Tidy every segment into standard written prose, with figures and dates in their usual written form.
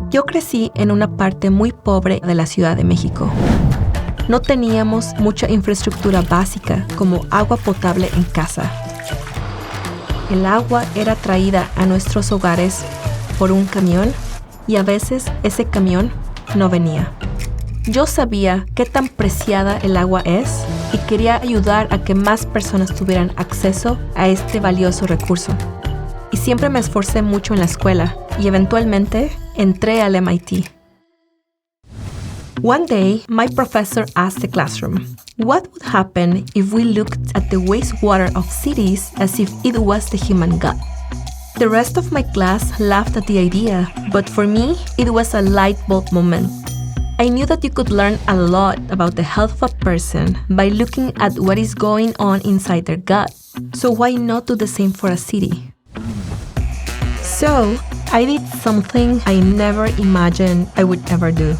Yo crecí en una parte muy pobre de la Ciudad de México. No teníamos mucha infraestructura básica como agua potable en casa. El agua era traída a nuestros hogares por un camión y a veces ese camión no venía. Yo sabía qué tan preciada el agua es y quería ayudar a que más personas tuvieran acceso a este valioso recurso. Y siempre me esforcé mucho en la escuela y eventualmente entré al MIT. One day, my professor asked the classroom, what would happen if we looked at the wastewater of cities as if it was the human gut? The rest of my class laughed at the idea, but for me, it was a light bulb moment. I knew that you could learn a lot about the health of a person by looking at what is going on inside their gut. So why not do the same for a city? So, I did something I never imagined I would ever do.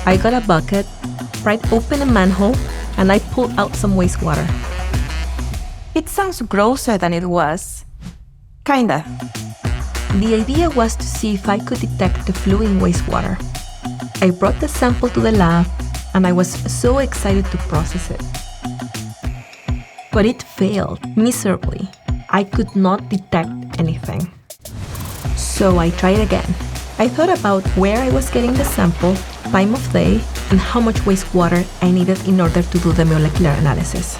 I got a bucket, pried open a manhole, and I pulled out some wastewater. It sounds grosser than it was. Kinda. The idea was to see if I could detect the flu in wastewater. I brought the sample to the lab, and I was so excited to process it. But it failed miserably. I could not detect anything. So I tried again. I thought about where I was getting the sample, time of day, and how much wastewater I needed in order to do the molecular analysis.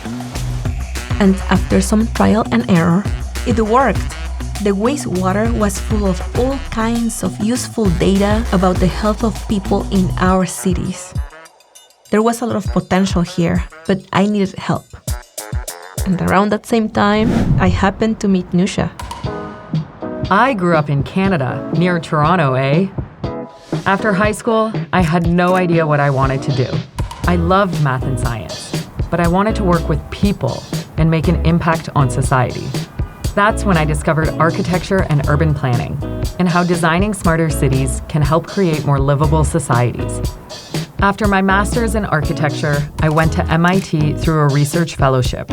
And after some trial and error, it worked. The wastewater was full of all kinds of useful data about the health of people in our cities. There was a lot of potential here, but I needed help. And around that same time, I happened to meet Nusha. I grew up in Canada, near Toronto, eh? After high school, I had no idea what I wanted to do. I loved math and science, but I wanted to work with people and make an impact on society. That's when I discovered architecture and urban planning, and how designing smarter cities can help create more livable societies. After my master's in architecture, I went to MIT through a research fellowship.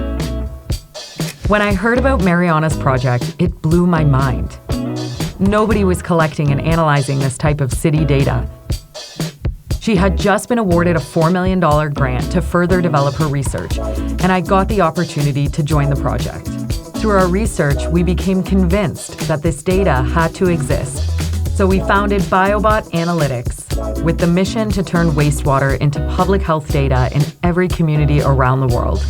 When I heard about Mariana's project, it blew my mind. Nobody was collecting and analyzing this type of city data. She had just been awarded a $4 million grant to further develop her research, and I got the opportunity to join the project. Through our research, we became convinced that this data had to exist. So we founded Biobot Analytics with the mission to turn wastewater into public health data in every community around the world.